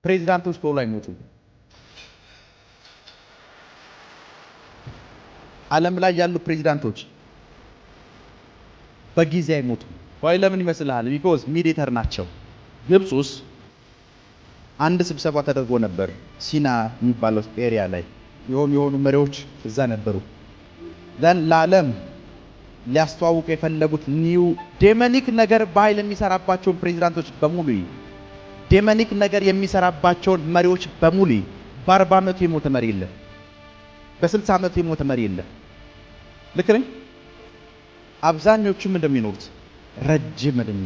ፕሬዚዳንቶች ቶሎ አይሞቱም። ዓለም ላይ ያሉ ፕሬዚዳንቶች በጊዜ አይሞቱም። ወይ ለምን ይመስልሃል? ቢኮዝ ሚዲየተር ናቸው። ግብጽ ውስጥ አንድ ስብሰባ ተደርጎ ነበር፣ ሲና የሚባለው ኤሪያ ላይ የሆኑ መሪዎች እዛ ነበሩ። ለዓለም ሊያስተዋውቁ የፈለጉት ኒው ዴመኒክ ነገር በኃይል የሚሰራባቸውን ፕሬዚዳንቶች በሙሉ ዴመኒክ ነገር የሚሰራባቸውን መሪዎች በሙሉ በ40 ዓመቱ የሞተ መሪ የለም፣ በ60 ዓመቱ የሞተ መሪ የለም። ልክ ነኝ? አብዛኞቹም እንደሚኖሩት ረጅም እድሜ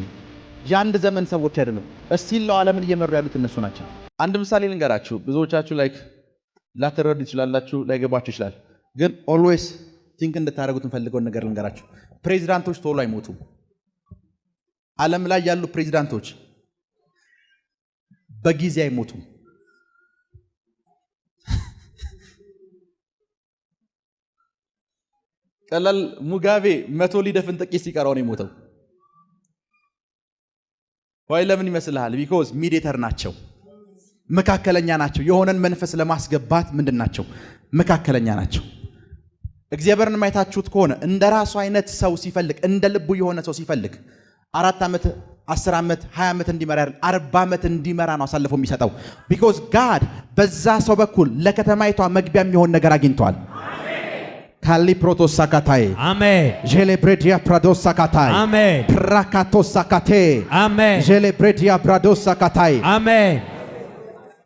የአንድ ዘመን ሰዎች አይደለም። እስቲል ዓለምን እየመሩ ያሉት እነሱ ናቸው። አንድ ምሳሌ ልንገራችሁ። ብዙዎቻችሁ ላትረዱ ይችላላችሁ፣ ላይገባችሁ ይችላል። ግን ኦልዌይስ ቲንክ እንድታደርጉት እንፈልገውን ነገር ልንገራችሁ። ፕሬዚዳንቶች ቶሎ አይሞቱም። ዓለም ላይ ያሉ ፕሬዚዳንቶች በጊዜ አይሞቱም። ቀላል ሙጋቤ 100 ሊደፍን ጥቂት ሲቀረው ነው የሞተው። ወይ ለምን ይመስልሃል? ቢኮዝ ሚዲየተር ናቸው፣ መካከለኛ ናቸው። የሆነን መንፈስ ለማስገባት ምንድን ናቸው? መካከለኛ ናቸው። እግዚአብሔርን ማየታችሁት ከሆነ እንደ ራሱ አይነት ሰው ሲፈልግ፣ እንደ ልቡ የሆነ ሰው ሲፈልግ 4 ዓመት 10 ዓመት 20 ዓመት እንዲመራ 40 ዓመት እንዲመራ ነው አሳልፎ የሚሰጠው። ቢኮዝ ጋድ በዛ ሰው በኩል ለከተማይቷ መግቢያ የሚሆን ነገር አግኝቷል። ካሊ ፕሮቶስ ሳካታይ አሜን። ጄሌብሬዲያ ፕራዶስ ሳካታይ አሜን። ፕራካቶስ ሳካቴ አሜን። ጄሌብሬዲያ ፕራዶስ ሳካታይ አሜን።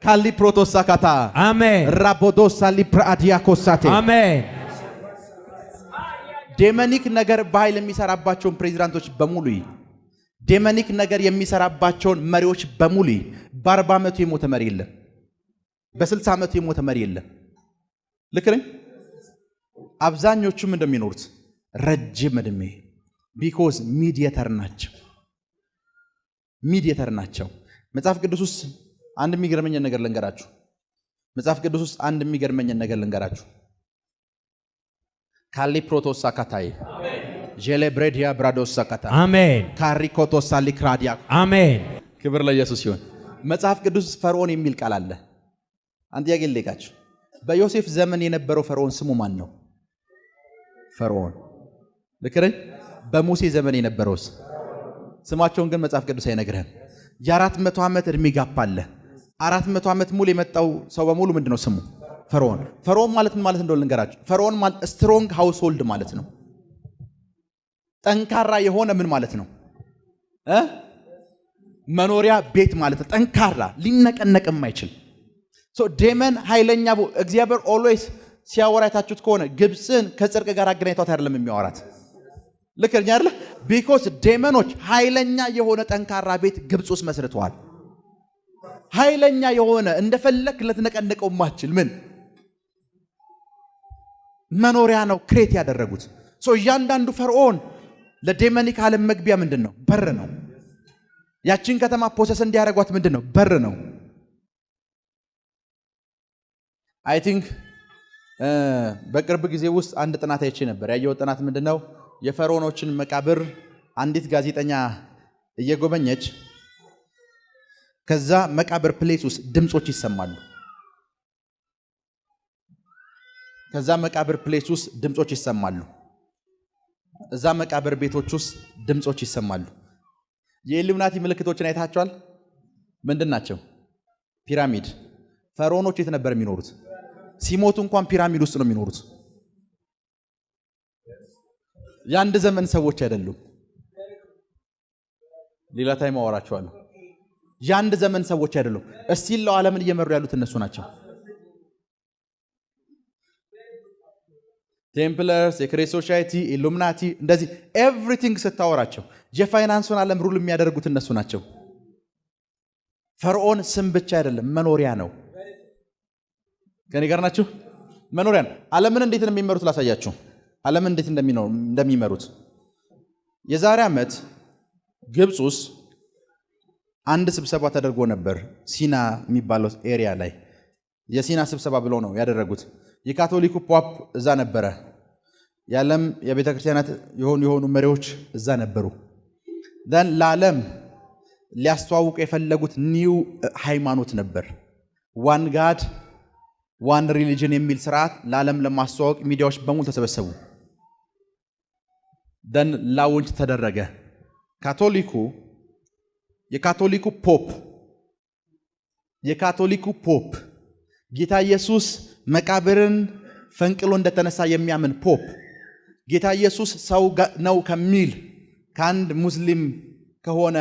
ካሊ ፕሮቶስ ሳካታ አሜን። ራቦዶስ ሳሊ ፕራዲያ ኮሳቴ አሜን። ዴመኒክ ነገር በኃይል የሚሰራባቸውን ፕሬዚዳንቶች በሙሉ ዴመኒክ ነገር የሚሰራባቸውን መሪዎች በሙሉ በ40 ዓመቱ የሞተ መሪ የለም፣ በ60 ዓመቱ የሞተ መሪ የለም። ልክ ነኝ? አብዛኞቹም እንደሚኖሩት ረጅም እድሜ ቢኮዝ ሚዲየተር ናቸው። ሚዲየተር ናቸው። መጽሐፍ ቅዱስ ውስጥ አንድ የሚገርመኝ ነገር ልንገራችሁ። መጽሐፍ ቅዱስ ውስጥ አንድ የሚገርመኝ ነገር ልንገራችሁ። ካሊ ፕሮቶስ ሳካታይ ጄሌብሬዲያ ብራዶስ ሳካታ አሜን። ካሪኮቶስ ሳሊክራዲያ አሜን። ክብር ለኢየሱስ ይሁን። መጽሐፍ ቅዱስ ፈርዖን የሚል ቃል አለ። አንድ ጥያቄ ልጠይቃችሁ። በዮሴፍ ዘመን የነበረው ፈርዖን ስሙ ማን ነው? ፈርዖን። ልክ ነኝ? በሙሴ ዘመን የነበረውስ? ስማቸውን ግን መጽሐፍ ቅዱስ አይነግርህም። የ400 ዓመት እድሜ ጋፕ አለ። 400 ዓመት ሙሉ የመጣው ሰው በሙሉ ምንድነው ስሙ? ፈርዖን። ፈርዖን ማለት ምን ማለት እንደሆነ ልንገራችሁ። ፈርዖን ማለት ስትሮንግ ሃውስሆልድ ማለት ነው። ጠንካራ የሆነ ምን ማለት ነው? መኖሪያ ቤት ማለት ነው። ጠንካራ ሊነቀነቅ የማይችል ዴመን ኃይለኛ። እግዚአብሔር ኦልዌይስ ሲያወራ የታችሁት ከሆነ ግብፅን ከጽድቅ ጋር አገናኝቷት አይደለም የሚያወራት። ልክ ነኝ አይደል? ቢኮዝ ዴመኖች ኃይለኛ የሆነ ጠንካራ ቤት ግብፅ ውስጥ መስርተዋል። ኃይለኛ የሆነ እንደፈለክ ልትነቀነቀው ማችል ምን መኖሪያ ነው ክሬት ያደረጉት። እያንዳንዱ ፈርዖን ለዴመኒክ ዓለም መግቢያ ምንድን ነው? በር ነው። ያችን ከተማ ፖሰስ እንዲያደርጓት ምንድን ነው? በር ነው። አይ ቲንክ በቅርብ ጊዜ ውስጥ አንድ ጥናት አይቼ ነበር። ያየው ጥናት ምንድነው? የፈርዖኖችን መቃብር አንዲት ጋዜጠኛ እየጎበኘች ከዛ መቃብር ፕሌስ ውስጥ ድምጾች ይሰማሉ። ከዛ መቃብር ፕሌስ ውስጥ ድምጾች ይሰማሉ። እዛ መቃብር ቤቶች ውስጥ ድምጾች ይሰማሉ። የኢሉሚናቲ ምልክቶችን አይታችኋል? ምንድን ናቸው? ፒራሚድ። ፈርዖኖች የት ነበር የሚኖሩት? ሲሞቱ እንኳን ፒራሚድ ውስጥ ነው የሚኖሩት። የአንድ ዘመን ሰዎች አይደሉም። ሌላ ታይም አወራቸዋለሁ። የአንድ ዘመን ሰዎች አይደሉም። እስቲል ዓለምን እየመሩ ያሉት እነሱ ናቸው። ቴምፕለርስ፣ የክሬስ ሶሳይቲ፣ ኢሉሚናቲ እንደዚህ ኤቭሪቲንግ ስታወራቸው የፋይናንሱን ዓለም ሩል የሚያደርጉት እነሱ ናቸው። ፈርዖን ስም ብቻ አይደለም፣ መኖሪያ ነው። ከኔ ጋር ናችሁ? መኖሪያ ነው። ዓለምን እንዴት እንደሚመሩት ላሳያችሁ። ዓለምን እንዴት እንደሚመሩት የዛሬ ዓመት ግብፅ ውስጥ አንድ ስብሰባ ተደርጎ ነበር፣ ሲና የሚባለው ኤሪያ ላይ። የሲና ስብሰባ ብሎ ነው ያደረጉት። የካቶሊኩ ፖፕ እዛ ነበረ። የዓለም የቤተ ክርስቲያናት የሆኑ መሪዎች እዛ ነበሩ። ለዓለም ሊያስተዋውቁ የፈለጉት ኒው ሃይማኖት ነበር። ዋን ጋድ ዋን ሪሊጅን የሚል ስርዓት ለዓለም ለማስተዋወቅ ሚዲያዎች በሙሉ ተሰበሰቡ። ደን ላውንች ተደረገ። የካቶሊኩ ፖፕ ጌታ ኢየሱስ መቃብርን ፈንቅሎ እንደተነሳ የሚያምን ፖፕ ጌታ ኢየሱስ ሰው ነው ከሚል ከአንድ ሙስሊም ከሆነ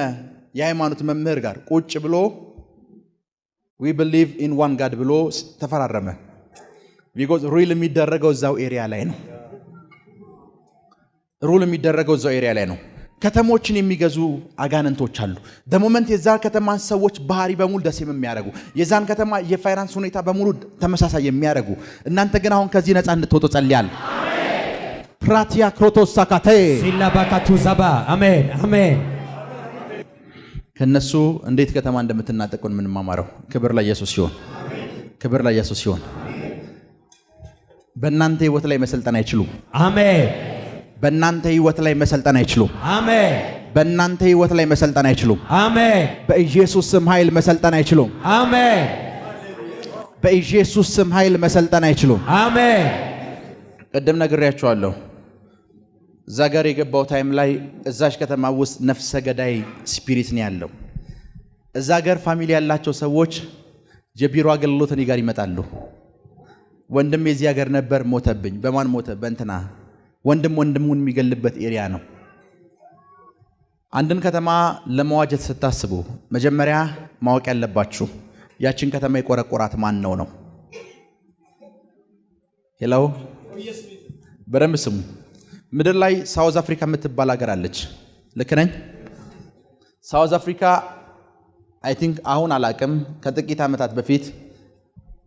የሃይማኖት መምህር ጋር ቁጭ ብሎ we believe in one God ብሎ ተፈራረመ። because ሩል የሚደረገው እዛው ኤሪያ ላይ ነው። ከተሞችን የሚገዙ አጋንንቶች አሉ። በሞመንት የዛ ከተማ ሰዎች ባህሪ በሙሉ ደስ የሚያደርጉ የዛን ከተማ የፋይናንስ ሁኔታ በሙሉ ተመሳሳይ የሚያደርጉ እናንተ ግን አሁን ከዚህ ነፃ እንድትወጡ ጸልያለሁ። ፕራቲያ ክሮቶስ ሳካቴ ሲላባካቱ ዘባ አሜን አሜን። ከነሱ እንዴት ከተማ እንደምትናጠቁን ምን ማማረው። ክብር ለኢየሱስ ይሁን፣ ክብር ለኢየሱስ ይሁን። በእናንተ ህይወት ላይ መሰልጠን አይችሉም። አሜን። በእናንተ ህይወት ላይ መሰልጠን አይችሉም። አሜን። በእናንተ ህይወት ላይ መሰልጠን አይችሉም። አሜን። በኢየሱስ ስም ኃይል መሰልጠን አይችሉም። አሜን። በኢየሱስ ስም ኃይል መሰልጠን አይችሉም። አሜን። ቀደም ነግሬያችኋለሁ። እዛ ጋር የገባው ታይም ላይ እዛሽ ከተማ ውስጥ ነፍሰ ገዳይ ስፒሪት ነው ያለው። እዛ ጋር ፋሚሊ ያላቸው ሰዎች የቢሮ አገልግሎት እኔ ጋር ይመጣሉ። ወንድም የዚህ ሀገር ነበር ሞተብኝ። በማን ሞተ? በእንትና። ወንድም ወንድሙን የሚገልበት ኤሪያ ነው። አንድን ከተማ ለመዋጀት ስታስቡ መጀመሪያ ማወቅ ያለባችሁ ያችን ከተማ የቆረቆራት ማን ነው። ሄሎ በደንብ ስሙ። ምድር ላይ ሳውዝ አፍሪካ የምትባል ሀገር አለች። ልክ ነኝ? ሳውዝ አፍሪካ አይ ቲንክ አሁን አላቅም፣ ከጥቂት ዓመታት በፊት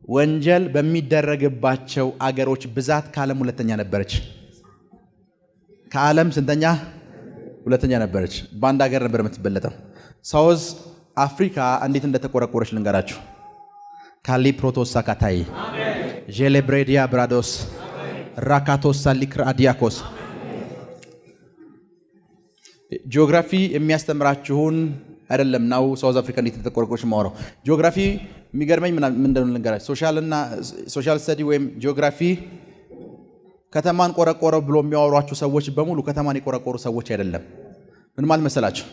ወንጀል በሚደረግባቸው አገሮች ብዛት ከዓለም ሁለተኛ ነበረች። ከዓለም ስንተኛ? ሁለተኛ ነበረች። በአንድ ሀገር ነበር የምትበለጠው። ሳውዝ አፍሪካ እንዴት እንደተቆረቆረች ልንገራችሁ። ካሊ ፕሮቶስ ሳካታይ ጄሌብሬዲያ ብራዶስ ራካቶስ ሳሊክር አዲያኮስ ጂኦግራፊ የሚያስተምራችሁን አይደለም ነው። ሳውዝ አፍሪካ እንዴት እንደተቆረቆረች ማወራው። ጂኦግራፊ የሚገርመኝ ምን እንደሆነ ልንገራችሁ። ሶሻል ስተዲ ወይም ጂኦግራፊ ከተማን ቆረቆረው ብሎ የሚያወሯችሁ ሰዎች በሙሉ ከተማን የቆረቆሩ ሰዎች አይደለም። ምን ማለት መሰላችሁ?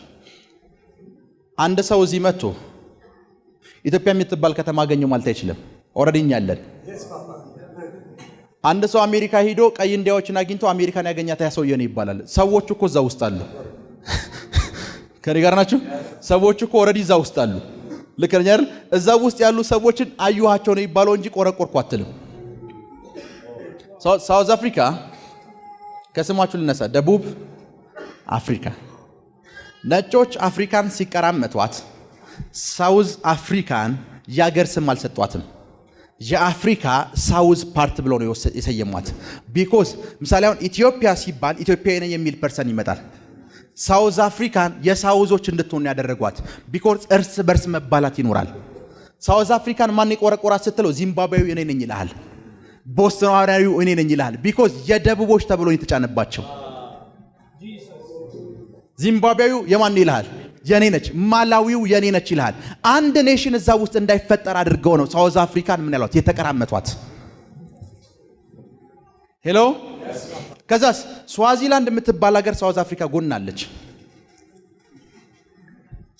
አንድ ሰው እዚህ መጥቶ ኢትዮጵያ የምትባል ከተማ አገኘው ማለት አይችልም። ኦልሬዲ እኛ አለን። አንድ ሰው አሜሪካ ሄዶ ቀይ እንዲያዎችን አግኝቶ አሜሪካን ያገኛት ያ ሰውዬ ነው ይባላል። ሰዎቹ እኮ እዛ ውስጥ አሉ። ከኔ ጋር ናችሁ? ሰዎቹ እኮ ኦልሬዲ እዛ ውስጥ አሉ። ልክ ነኝ አይደል? እዛ ውስጥ ያሉ ሰዎችን አዩሃቸው ነው ይባለው እንጂ ቆረቆርኩ አትልም። ሳውዝ አፍሪካ ከስማችሁ ልነሳ። ደቡብ አፍሪካ ነጮች አፍሪካን ሲቀራመቷት ሳውዝ አፍሪካን ያገር ስም አልሰጧትም። የአፍሪካ ሳውዝ ፓርት ብሎ ነው የሰየሟት። ቢኮዝ ምሳሌ አሁን ኢትዮጵያ ሲባል ኢትዮጵያዊ ነኝ የሚል ፐርሰን ይመጣል። ሳውዝ አፍሪካን የሳውዞች እንድትሆን ያደረጓት ቢኮዝ እርስ በርስ መባላት ይኖራል። ሳውዝ አፍሪካን ማን የቆረቆራት ስትለው ዚምባብዌው እኔ ነኝ ይልሃል። ቦትስዋናዊው እኔ ነኝ ይልሃል። ቢኮዝ የደቡቦች ተብሎ የተጫነባቸው። ዚምባብዌው የማን ይልሃል? የኔ ነች። ማላዊው የኔ ነች ይልሃል። አንድ ኔሽን እዛ ውስጥ እንዳይፈጠር አድርገው ነው ሳውዝ አፍሪካን ምን ያሏት? የተቀራመቷት። ሄሎ ከዛስ ስዋዚላንድ የምትባል ሀገር ሳውዝ አፍሪካ ጎን አለች።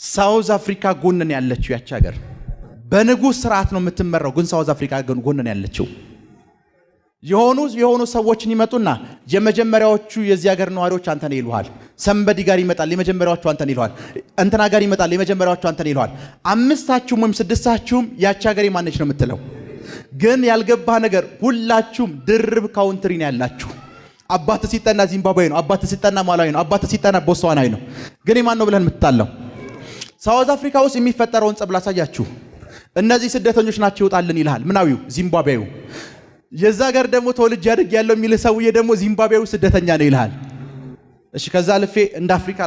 ሳውዝ አፍሪካ ጎን ነው ያለችው። ያቺ ሀገር በንጉስ ስርዓት ነው የምትመራው፣ ግን ሳውዝ አፍሪካ ጎን ነው ያለችው። የሆኑ ሰዎችን ይመጡና የመጀመሪያዎቹ የዚህ ሀገር ነዋሪዎች አንተ ነህ ይሉሃል። ሰንበዲ ጋር ይመጣል፣ የመጀመሪያዎቹ አንተ ነህ ይሉሃል። እንትና ጋር ይመጣል፣ የመጀመሪያዎቹ አንተ ነህ ይሉሃል። አምስታችሁም ወይም ስድስታችሁም ያቺ ሀገር ማነች ነው የምትለው። ግን ያልገባህ ነገር ሁላችሁም ድርብ ካውንትሪ ነው ያላችሁ። አባት ሲጠና ዚምባብዌ ነው፣ አባት ሲጠና ማላዊ ነው፣ አባት ሲጠና ቦትስዋናዊ ነው። ግን የማን ነው ብለን የምትጣለው? ሳውዝ አፍሪካ ውስጥ የሚፈጠረውን ጸብ ላሳያችሁ። እነዚህ ስደተኞች ናቸው ይወጣልን ይልሃል ምናዊው ዚምባብዌው። የዛ ጋር ደግሞ ተወልጄ አድጌ ያለው የሚል ሰውዬ ደግሞ ዚምባብዌው ስደተኛ ነው ይልሃል። እሺ ከዛ ልፌ እንደ አፍሪካ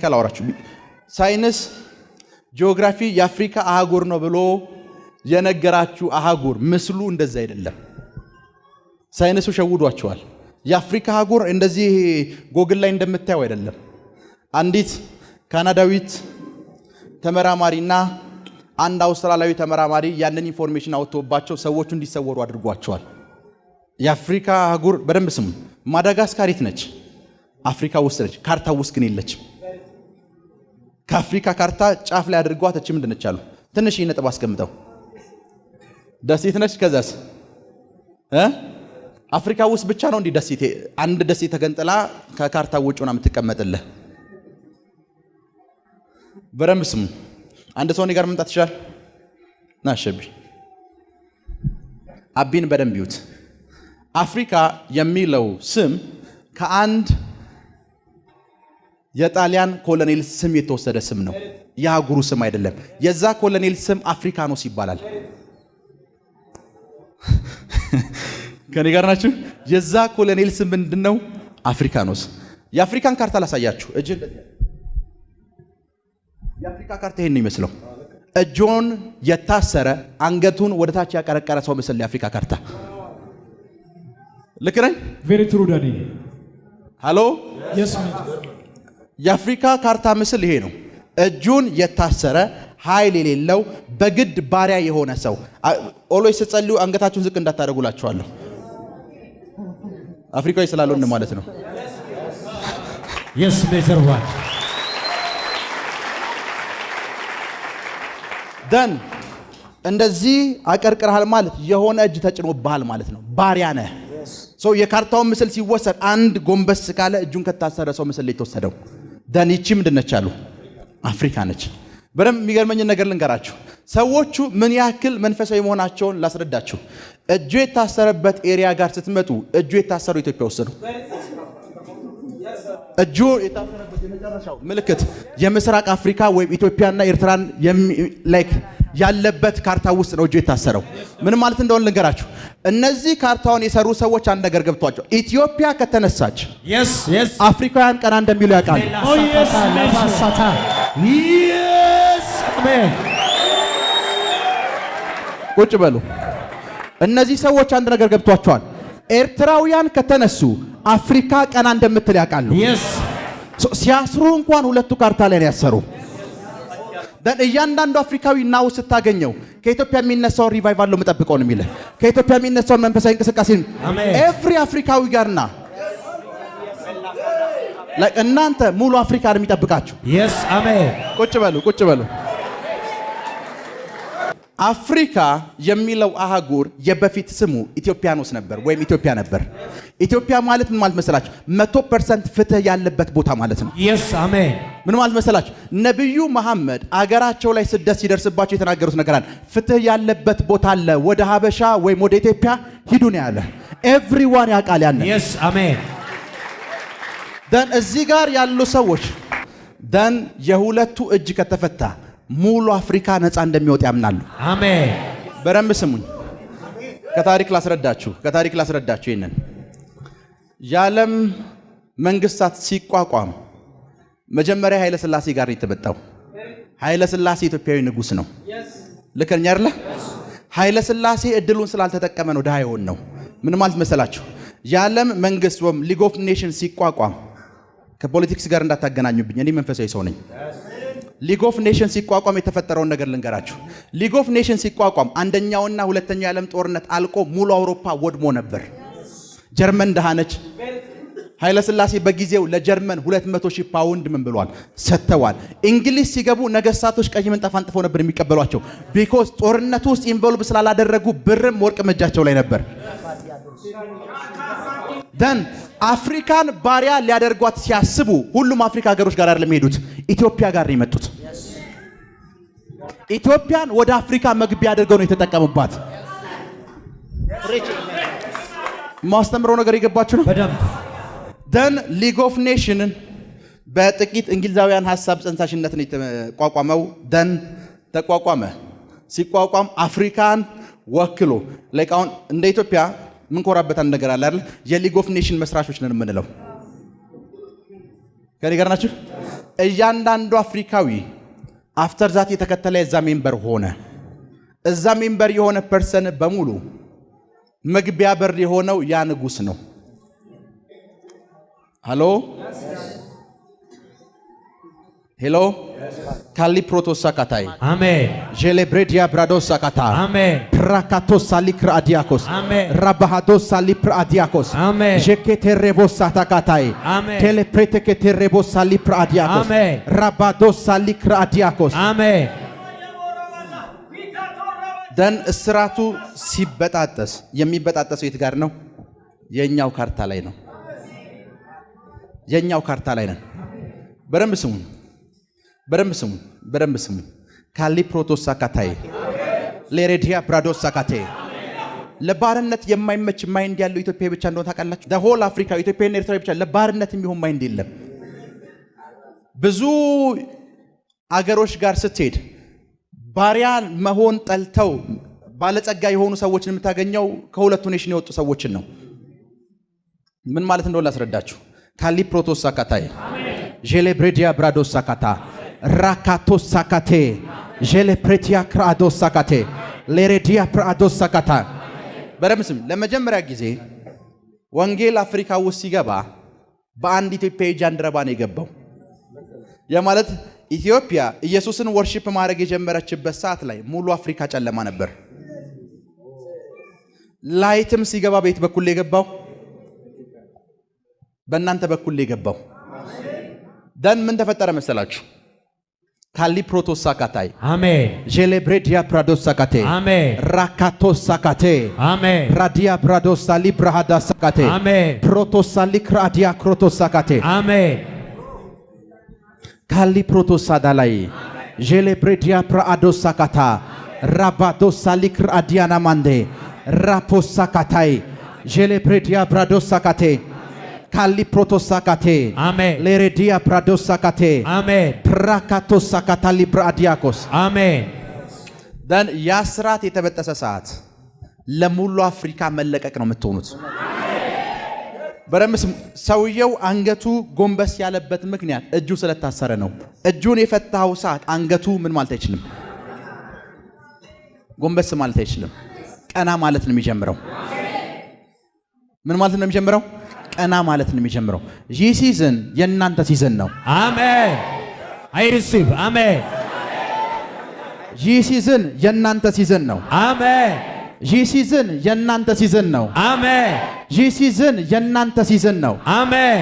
ላውራችሁ። ሳይንስ ጂኦግራፊ የአፍሪካ አህጉር ነው ብሎ የነገራችሁ አህጉር ምስሉ እንደዛ አይደለም። ሳይንሱ ሸውዷቸዋል። የአፍሪካ አህጉር እንደዚህ ጎግል ላይ እንደምታየው አይደለም። አንዲት ካናዳዊት ተመራማሪና አንድ አውስትራሊያዊ ተመራማሪ ያንን ኢንፎርሜሽን አውጥቶባቸው ሰዎቹ እንዲሰወሩ አድርጓቸዋል። የአፍሪካ አህጉር በደንብ ስሙ። ማዳጋስካር የት ነች? አፍሪካ ውስጥ ነች። ካርታ ውስጥ ግን የለችም። ከአፍሪካ ካርታ ጫፍ ላይ አድርጓት እቺ ምንድን ነች አሉ። ትንሽ ነጥብ አስቀምጠው ደሴት ነች። ከዛስ አፍሪካ ውስጥ ብቻ ነው እንዲህ ደሴት አንድ ደሴት ተገንጥላ ከካርታ ውጭ ሆና የምትቀመጥልህ። በደንብ ስሙ። አንድ ሰው እኔ ጋር መምጣት ይችላል? ና አሸቢ አቢን በደንብ ይዩት። አፍሪካ የሚለው ስም ከአንድ የጣሊያን ኮሎኔል ስም የተወሰደ ስም ነው። የአህጉሩ ስም አይደለም። የዛ ኮሎኔል ስም አፍሪካኖስ ይባላል። ከኔ ጋር ናችሁ? የዛ ኮሎኔል ስም ምንድነው? አፍሪካኖስ። የአፍሪካን ካርታ ላሳያችሁ። የአፍሪካ ካርታ ይሄን ነው የሚመስለው። እጆን የታሰረ አንገቱን ወደ ታች ያቀረቀረ ሰው ምስል የአፍሪካ ካርታ። ልክ ነኝ? ቬሪ ትሩ ዳዲ። ሃሎ የስ የአፍሪካ ካርታ ምስል ይሄ ነው። እጁን የታሰረ ኃይል የሌለው በግድ ባሪያ የሆነ ሰው። ኦሎይ ስትጸልዩ አንገታችሁን ዝቅ እንዳታደርጉላችኋለሁ። አፍሪካዊ ስላልሆነ ማለት ነው። የስ ሜጀር ዋን ደን እንደዚህ አቀርቅርሃል ማለት የሆነ እጅ ተጭኖብሃል ማለት ነው። ባሪያ ነህ። ሰው የካርታውን ምስል ሲወሰድ አንድ ጎንበስ ካለ እጁን ከታሰረ ሰው ምስል ላይ ተወሰደው። ደን ይቺ ምንድን ነች አሉ? አፍሪካ ነች። በደንብ የሚገርመኝ ነገር ልንገራችሁ። ሰዎቹ ምን ያክል መንፈሳዊ መሆናቸውን ላስረዳችሁ። እጁ የታሰረበት ኤሪያ ጋር ስትመጡ እጁ የታሰረው ኢትዮጵያ ውስጥ ነው። እጁ የታሰረበት የመጨረሻው ምልክት የምስራቅ አፍሪካ ወይም ኢትዮጵያና ኤርትራን ላይክ ያለበት ካርታ ውስጥ ነው እጁ የታሰረው። ምን ማለት እንደሆነ ልንገራችሁ። እነዚህ ካርታውን የሰሩ ሰዎች አንድ ነገር ገብቷቸው ኢትዮጵያ ከተነሳች አፍሪካውያን ቀና እንደሚሉ ያውቃሉ። ቁጭ በሉ። እነዚህ ሰዎች አንድ ነገር ገብቷቸዋል። ኤርትራውያን ከተነሱ አፍሪካ ቀና እንደምትል ያውቃሉ። ሲያስሩ እንኳን ሁለቱ ካርታ ላይ ነው ያሰሩ። እያንዳንዱ አፍሪካዊ ናው ስታገኘው ከኢትዮጵያ የሚነሳው ሪቫይቫል ነው የምጠብቀው ነው የሚለው። ከኢትዮጵያ የሚነሳው መንፈሳዊ እንቅስቃሴ ኤቭሪ አፍሪካዊ ጋርና እናንተ ሙሉ አፍሪካ ነው የሚጠብቃችሁ። አሜን። ቁጭ በሉ ቁጭ በሉ። አፍሪካ የሚለው አህጉር የበፊት ስሙ ኢትዮጵያኖስ ነበር ወይም ኢትዮጵያ ነበር። ኢትዮጵያ ማለት ምን ማለት መሰላችሁ? 100% ፍትህ ያለበት ቦታ ማለት ነው። አሜን። ምን ማለት መሰላችሁ? ነብዩ መሐመድ አገራቸው ላይ ስደት ሲደርስባቸው የተናገሩት ነገር አለ። ፍትህ ያለበት ቦታ አለ፣ ወደ ሀበሻ ወይም ወደ ኢትዮጵያ ሂዱ ነው ያለ። ኤቭሪዋን ያውቃል ያለ። አሜን። ደን እዚህ ጋር ያሉ ሰዎች ደን የሁለቱ እጅ ከተፈታ ሙሉ አፍሪካ ነፃ እንደሚወጣ ያምናሉ። አሜን። በደንብ ስሙኝ። ከታሪክ ላስረዳችሁ ይሄንን የዓለም መንግስታት ሲቋቋም መጀመሪያ ኃይለ ሥላሴ ጋር የተመጣው ኃይለ ሥላሴ ኢትዮጵያዊ ንጉስ ነው። ልክ ነኝ አይደለ? ኃይለ ሥላሴ እድሉን ስላልተጠቀመ ነው ድሃ የሆን ነው። ምን ማለት መሰላችሁ? የዓለም መንግስት ወይም ሊግ ኦፍ ኔሽንስ ሲቋቋም ከፖለቲክስ ጋር እንዳታገናኙብኝ፣ እኔ መንፈሳዊ ሰው ነኝ። ሊግ ኦፍ ኔሽንስ ሲቋቋም የተፈጠረውን ነገር ልንገራችሁ። ሊግ ኦፍ ኔሽንስ ሲቋቋም አንደኛውና ሁለተኛው የዓለም ጦርነት አልቆ ሙሉ አውሮፓ ወድሞ ነበር። ጀርመን ደሃ ነች። ኃይለ ሥላሴ በጊዜው ለጀርመን 200,000 ፓውንድ ምን ብሏል? ሰጥተዋል። እንግሊዝ ሲገቡ ነገስታቶች ቀይ ምንጣፍ አንጥፈው ነበር የሚቀበሏቸው። ቢኮዝ ጦርነቱ ውስጥ ኢንቮልቭ ስላላደረጉ ብርም ወርቅ እጃቸው ላይ ነበር። ደን አፍሪካን ባሪያ ሊያደርጓት ሲያስቡ ሁሉም አፍሪካ ሀገሮች ጋር አይደለም የሄዱት፣ ኢትዮጵያ ጋር ነው የመጡት። ኢትዮጵያን ወደ አፍሪካ መግቢያ አድርገው ነው የተጠቀሙባት። ማስተምረው ነገር የገባችሁ ነው በደንብ። ደን ሊግ ኦፍ ኔሽንን በጥቂት እንግሊዛውያን ሐሳብ ጸንሳሽነት ነው የተቋቋመው። ደን ተቋቋመ። ሲቋቋም አፍሪካን ወክሎ ላይክ አሁን እንደ ኢትዮጵያ ምን ኮራበታል ነገር አለ አይደል? የሊግ ኦፍ ኔሽን መስራቾች ነን የምንለው ከኔ ጋር ናችሁ? እያንዳንዱ አፍሪካዊ አፍተር ዛት የተከተለ የዛ ሜምበር ሆነ። እዛ ሜምበር የሆነ ፐርሰን በሙሉ መግቢያ በር የሆነው ያ ንጉስ ነው። ሃሎ ሄሎ ካሊ ፕሮቶሳካታይ አሜን ጄሌብሬዲያ ብራዶሳካታ አሜን ፕራካቶሳሊ ክራዲያኮስ አሜን ራባሃዶሳሊ ፕራዲያኮስ አሜን ጀኬቴሬቦሳታካታይ አሜን ቴሌፕሬቴኬቴሬቦሳሊ ፕራዲያኮስ አሜን ራባዶሳሊ ክራዲያኮስ አሜን ደን እስራቱ ሲበጣጠስ የሚበጣጠሰው የት ጋር ነው? የኛው ካርታ ላይ ነው። የኛው ካርታ ላይ ነን። በደንብ ስሙን፣ በደንብ ስሙን፣ በደንብ ስሙን። ካሊ ፕሮቶሳካታይ ሌሬዲያ ብራዶሳካቴ ለባርነት የማይመች ማይንድ ያለው ኢትዮጵያ ብቻ እንደሆነ ታውቃላችሁ። ሆል አፍሪካ ኢትዮጵያና ኤርትራ ብቻ ለባርነት የሚሆን ማይንድ የለም። ብዙ አገሮች ጋር ስትሄድ ባሪያ መሆን ጠልተው ባለጸጋ የሆኑ ሰዎችን የምታገኘው ከሁለቱ ኔሽን የወጡ ሰዎችን ነው። ምን ማለት እንደሆነ ላስረዳችሁ። ካሊ ፕሮቶሳካታይ ጄሌብሬዲያ ብራዶሳካታ ራካቶሳካቴ ጄሌፕሬቲያ ክራዶሳካቴ ሌሬዲያ ፕራዶሳካታ በረምስም ለመጀመሪያ ጊዜ ወንጌል አፍሪካ ውስጥ ሲገባ በአንድ ኢትዮጵያዊ ጃንደረባ ነው የገባው። ያ ማለት ኢትዮጵያ ኢየሱስን ወርሺፕ ማድረግ የጀመረችበት ሰዓት ላይ ሙሉ አፍሪካ ጨለማ ነበር። ላይትም ሲገባ ቤት በኩል የገባው በእናንተ በኩል የገባው ደን ምን ተፈጠረ መሰላችሁ? ካሊ ፕሮቶሳካታይ አሜን ጄሌብሬዲያ ብራዶሳካቴ አሜን ራካቶሳካቴ አሜን ራዲያ ብራዶሳሊ ብራሃዳሳካቴ አሜን ፕሮቶሳሊ ክራዲያ ክሮቶሳካቴ አሜን ካሊ ፕሮቶሳዳላይ ጄሌብሬዲያ ብራዶሳካታ ራባዶሳሊ ክራዲያና ማንዴ ራፖሳካታይ ጄሌብሬዲያ ብራዶሳካቴ ካሊ ፕሮቶሳካቴ አሜን ሌሬዲያ ብራዶሳካቴ አሜን ፕራካቶሳካታ ሊብራዲያኮስ አሜን ደን ያስራት የተበጠሰ ሰዓት ለሙሉ አፍሪካ መለቀቅ ነው የምትሆኑት። በረምስ ሰውየው አንገቱ ጎንበስ ያለበት ምክንያት እጁ ስለታሰረ ነው። እጁን የፈታው ሰዓት አንገቱ ምን ማለት አይችልም፣ ጎንበስ ማለት አይችልም። ቀና ማለት ነው የሚጀምረው። ምን ማለት ነው የሚጀምረው? ቀና ማለት ነው የሚጀምረው። ይህ ሲዝን የእናንተ ሲዝን ነው። አሜን አይ ሪሲቭ አሜን ይህ ሲዝን የእናንተ ሲዝን ነው። አሜን ይህ ሲዝን የእናንተ ሲዝን ነው። አሜን ይህ ሲዝን የእናንተ ሲዝን ነው። አሜን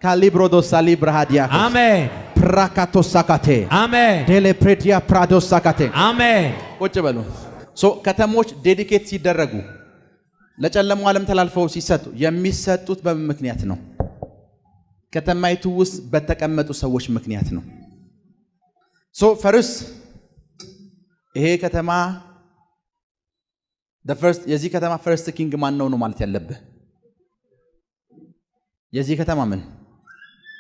ካሊብሮዶሳሊ ብራሃዲያ አሜን ፕራካቶሳካቴ አሜን ዴሌፕሬዲያ ፕራዶሳካቴ አሜን ቁጭ በሉ። ከተሞች ዴዲኬት ሲደረጉ ለጨለማው ዓለም ተላልፈው ሲሰጡ የሚሰጡት በምን ምክንያት ነው? ከተማይቱ ውስጥ በተቀመጡ ሰዎች ምክንያት ነው። ፈርስት ይሄ ከተማ የዚህ ከተማ ፈርስት ኪንግ ማን ነው ማለት ያለብህ። የዚህ ከተማ ምን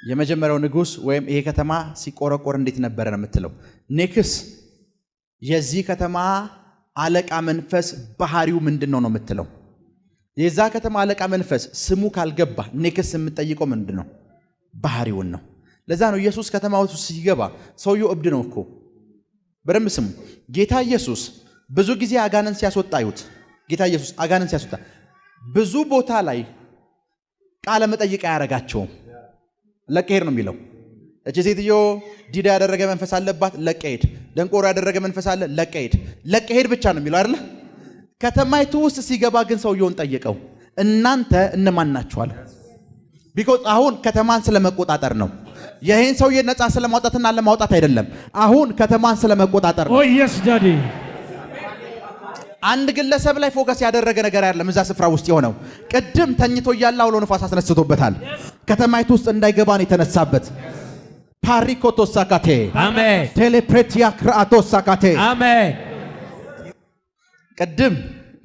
የመጀመሪያው ንጉስ ወይም ይሄ ከተማ ሲቆረቆር እንዴት ነበረ ነው የምትለው። ኔክስ የዚህ ከተማ አለቃ መንፈስ ባህሪው ምንድነው ነው የምትለው። የዛ ከተማ አለቃ መንፈስ ስሙ ካልገባ ኔክስ የምትጠይቀው ምንድነው? ባህሪውን ነው። ለዛ ነው ኢየሱስ ከተማ ውስጥ ሲገባ ሰውየው እብድ ነው እኮ። በደንብ ስሙ። ጌታ ኢየሱስ ብዙ ጊዜ አጋንንት ሲያስወጣዩት ጌታ ኢየሱስ አጋንንት ሲያስወጣ ብዙ ቦታ ላይ ቃለ መጠይቅ አያረጋቸውም። ለቀሄድ ነው የሚለው። እቺ ሴትዮ ዲዳ ያደረገ መንፈስ አለባት፣ ለቀሄድ። ደንቆሮ ያደረገ መንፈስ አለ፣ ለቀሄድ። ለቀሄድ ብቻ ነው የሚለው አይደል? ከተማይቱ ውስጥ ሲገባ ግን ሰውየውን ጠየቀው፣ እናንተ እነማን ናችሁ አለ። ቢኮዝ አሁን ከተማን ስለመቆጣጠር ነው። ይሄን ሰውዬ ነፃ ስለማውጣትና ለማውጣት አይደለም። አሁን ከተማን ስለመቆጣጠር ነው። ኦ ኢየስ ዳዲ። አንድ ግለሰብ ላይ ፎከስ ያደረገ ነገር አይደለም። እዛ ስፍራ ውስጥ የሆነው ቅድም ተኝቶ እያለ አውሎ ንፋስ አስነስቶበታል። ከተማይቱ ውስጥ እንዳይገባ ነው የተነሳበት። ፓሪኮቶሳካቴ አሜን ቴሌፕሬቲያ ክራቶሳካቴ አሜን ቅድም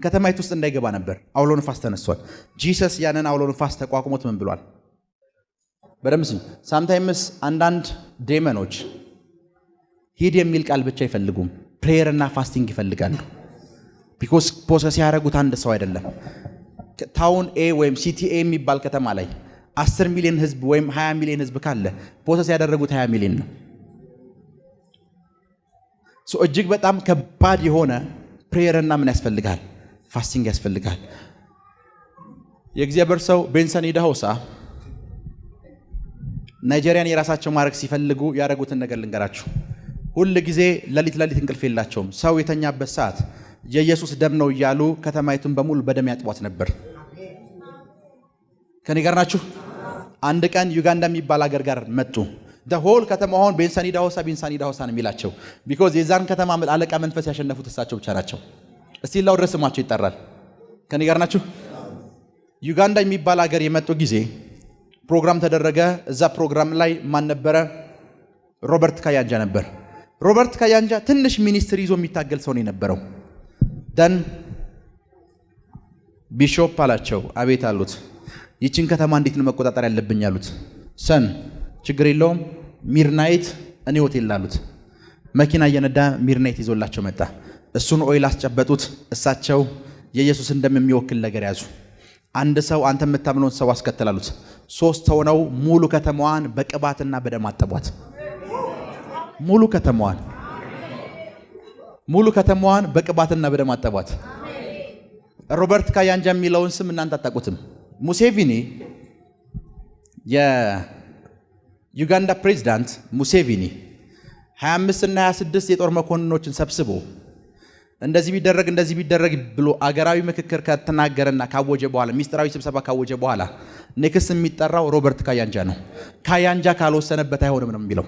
ከተማይቱ ውስጥ እንዳይገባ ነበር አውሎ ንፋስ ተነስቷል። ጂሰስ ያንን አውሎ ንፋስ ተቋቁሞት ምን ብሏል? በደምስ ሳምታይምስ አንዳንድ ዴመኖች ሂድ የሚል ቃል ብቻ አይፈልጉም፣ ፕሬየር እና ፋስቲንግ ይፈልጋሉ። ቢኮዝ ፖሰስ ያደረጉት አንድ ሰው አይደለም። ታውን ኤ ወይም ሲቲ ኤ የሚባል ከተማ ላይ 10 ሚሊዮን ህዝብ ወይም 20 ሚሊዮን ህዝብ ካለ ፖሰስ ያደረጉት 20 ሚሊዮን ነው። እጅግ በጣም ከባድ የሆነ ፕሬየር እና ምን ያስፈልጋል? ፋስቲንግ ያስፈልጋል። የእግዚአብሔር ሰው ቤንሰን ኢዳሆሳ ናይጄሪያን የራሳቸው ማድረግ ሲፈልጉ ያደረጉትን ነገር ልንገራችሁ። ሁል ጊዜ ለሊት እንቅልፍ የላቸውም። ሰው የተኛበት ሰዓት የኢየሱስ ደም ነው እያሉ ከተማይቱን በሙሉ በደም ያጥቧት ነበር። ከኔ ጋር ናችሁ? አንድ ቀን ዩጋንዳ የሚባል ሀገር ጋር መጡ። ሆል ከተማውን ቤንሳኒ ዳሆሳ ነው የሚላቸው። ቢኮዝ የዛን ከተማ አለቃ መንፈስ ያሸነፉት እሳቸው ብቻ ናቸው። እስቲ ላው ድረስ ስማቸው ይጠራል። ከኔ ጋር ናችሁ? ዩጋንዳ የሚባል ሀገር የመጡ ጊዜ ፕሮግራም ተደረገ። እዛ ፕሮግራም ላይ ማን ነበረ? ሮበርት ካያንጃ ነበር። ሮበርት ካያንጃ ትንሽ ሚኒስትሪ ይዞ የሚታገል ሰው ነው የነበረው። ደን ቢሾፕ አላቸው። አቤት አሉት። ይችን ከተማ እንዴት ነው መቆጣጠር ያለብኝ አሉት። ሰን ችግር የለውም ሚድናይት እኔ ሆቴል አሉት። መኪና እየነዳ ሚድናይት ይዞላቸው መጣ። እሱን ኦይል አስጨበጡት። እሳቸው የኢየሱስ እንደሚወክል ነገር ያዙ። አንድ ሰው አንተ የምታምነውን ሰው አስከተላሉት። 3 ሆነው ሙሉ ከተማዋን በቅባትና በደም አጠቧት። ሙሉ ከተማዋን በቅባትና በደም አጠቧት። ሮበርት ካያንጃ የሚለውን ስም እናንተ አታውቁትም። ሙሴቪኒ የዩጋንዳ ፕሬዝዳንት ሙሴቪኒ 25 እና 26 የጦር መኮንኖችን ሰብስቦ እንደዚህ ቢደረግ ብሎ አገራዊ ምክክር ከተናገረና ካወጀ በኋላ ሚስጥራዊ ስብሰባ ካወጀ በኋላ ኔክስት የሚጠራው ሮበርት ካያንጃ ነው። ካያንጃ ካልወሰነበት አይሆንም ነው የሚለው።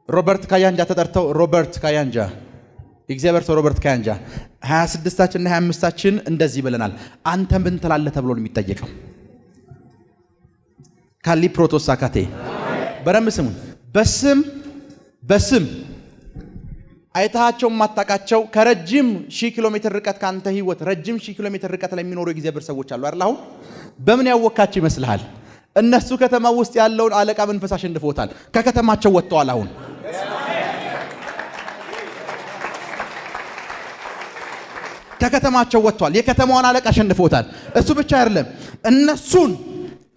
ሮበርት ካያንጃ ተጠርተው ሮበርት ካያንጃ እግዚአብሔር ሰው ሮበርት ካያንጃ 26ታችን እና 25ታችን እንደዚህ ብለናል፣ አንተ ምን ትላለህ ተብሎ ነው የሚጠየቀው። ካሊ ፕሮቶሳካቴ በረም ስሙን በስም አይታቸው ማጣቃቸው ከረጅም 1000 ኪሎ ሜትር ርቀት ካንተ ህይወት ረጅም 1000 ኪሎ ሜትር ርቀት ላይ የሚኖሩ የእግዚአብሔር ሰዎች አሉ አይደል? አሁን በምን ያወካቸው ይመስልሃል? እነሱ ከተማ ውስጥ ያለውን አለቃ መንፈስ አሸንፈውታል። ከከተማቸው ወጥተዋል። አሁን ከከተማቸው ወጥተዋል። የከተማውን አለቃ አሸንፈውታል። እሱ ብቻ አይደለም፣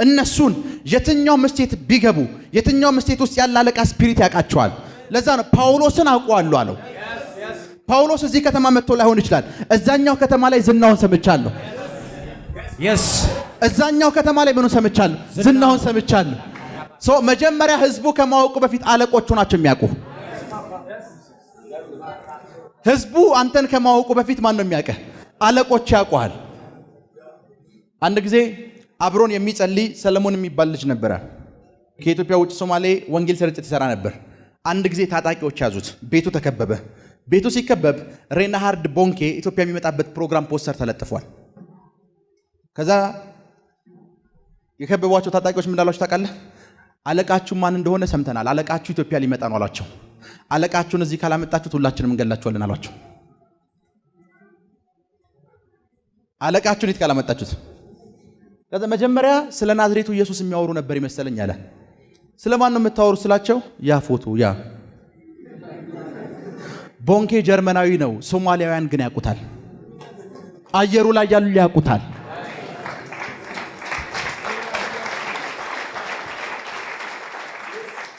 እነሱን የትኛው መስቴት ቢገቡ የትኛው መስቴት ውስጥ ያለ አለቃ ስፒሪት ያውቃቸዋል። ለዛ ነው ጳውሎስን አውቀዋለሁ አለው። ጳውሎስ እዚህ ከተማ መጥቶ ላይሆን ይችላል። እዛኛው ከተማ ላይ ዝናውን ሰምቻለሁ። እዛኛው ከተማ ላይ ምኑን ሰምቻለሁ? ዝናውን ሰምቻለሁ። መጀመሪያ ህዝቡ ከማወቁ በፊት አለቆቹ ናቸው የሚያውቁ። ህዝቡ አንተን ከማወቁ በፊት ማን ነው የሚያውቀህ? አለቆች ያውቁሃል። አንድ ጊዜ አብሮን የሚጸልይ ሰለሞን የሚባል ልጅ ነበረ። ከኢትዮጵያ ውጭ ሶማሌ ወንጌል ስርጭት ይሰራ ነበር። አንድ ጊዜ ታጣቂዎች ያዙት። ቤቱ ተከበበ። ቤቱ ሲከበብ ሬናሃርድ ቦንኬ ኢትዮጵያ የሚመጣበት ፕሮግራም ፖስተር ተለጥፏል። ከዛ የከበቧቸው ታጣቂዎች ምን እንዳሏቸው ታውቃለህ? አለቃችሁ ማን እንደሆነ ሰምተናል። አለቃችሁ ኢትዮጵያ ሊመጣ ነው አሏቸው። አለቃችሁን እዚህ ካላመጣችሁት ሁላችንም እንገላችኋለን አሏቸው። አለቃችሁን የት ካላመጣችሁት። ከዛ መጀመሪያ ስለ ናዝሬቱ ኢየሱስ የሚያወሩ ነበር ይመስለኝ አለ። ስለማን ነው የምታወሩ ስላቸው፣ ያ ፎቶ ያ ቦንኬ ጀርመናዊ ነው፣ ሶማሊያውያን ግን ያውቁታል። አየሩ ላይ ያሉ ያውቁታል።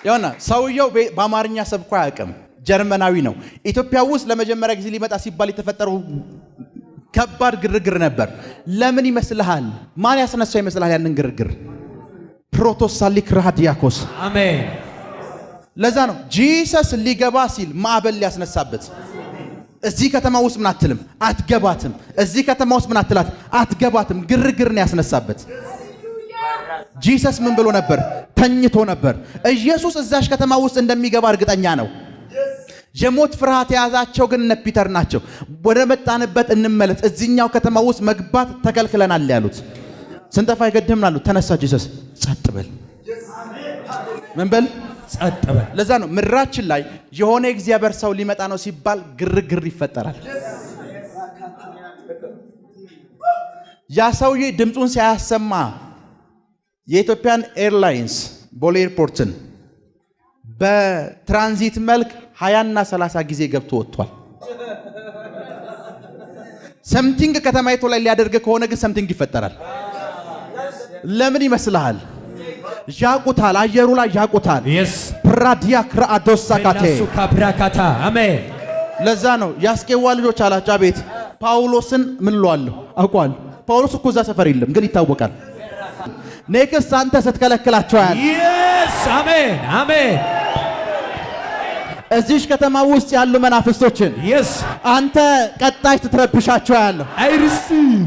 ያውና ሰውየው በአማርኛ ሰብኮ አያውቅም፣ ጀርመናዊ ነው። ኢትዮጵያ ውስጥ ለመጀመሪያ ጊዜ ሊመጣ ሲባል የተፈጠረው ከባድ ግርግር ነበር። ለምን ይመስልሃል? ማን ያስነሳው ይመስልሃል ያንን ግርግር? ፕሮቶሳሊክ ራዲያኮስ አሜን። ለዛ ነው ጂሰስ ሊገባ ሲል ማዕበል ሊያስነሳበት። እዚህ ከተማ ውስጥ ምን አትልም አትገባትም። እዚህ ከተማ ውስጥ ምን አትላት አትገባትም። ግርግርን ያስነሳበት። ጂሰስ ምን ብሎ ነበር? ተኝቶ ነበር። ኢየሱስ እዛሽ ከተማ ውስጥ እንደሚገባ እርግጠኛ ነው። የሞት ፍርሃት የያዛቸው ግን እነ ፒተር ናቸው። ወደ መጣንበት እንመለስ፣ እዚህኛው ከተማ ውስጥ መግባት ተከልክለናል ያሉት። ስንጠፋ አይገድም አሉት። ተነሳ ጂሰስ፣ ጸጥ በል። ምን በል? ጸጥ በል። ለዛ ነው ምድራችን ላይ የሆነ እግዚአብሔር ሰው ሊመጣ ነው ሲባል ግርግር ይፈጠራል። ያ ሰውዬ ድምፁን ሳያሰማ የኢትዮጵያን ኤርላይንስ ቦሌ ኤርፖርትን በትራንዚት መልክ 20 እና 30 ጊዜ ገብቶ ወጥቷል። ሰምቲንግ ከተማይቶ ላይ ሊያደርግ ከሆነ ግን ሰምቲንግ ይፈጠራል። ለምን ይመስልሃል? ያቁታል። አየሩ ላይ ያቁታል። ፕራዲያ ክራዶሳካቴ ካፕራካታ አሜን። ለዛ ነው ያስቄዋ ልጆች አላቸው። አቤት ጳውሎስን ምን ልዋለሁ አውቋል። ጳውሎስ እኮ እዛ ሰፈር የለም ግን ይታወቃል። ኔክስት አንተ ስትከለክላቸው ያለ Yes. Amen. Amen. እዚህ ከተማ ውስጥ ያሉ መናፍስቶችን Yes. አንተ ቀጣይ ትትረብሻቸው ያለ I receive.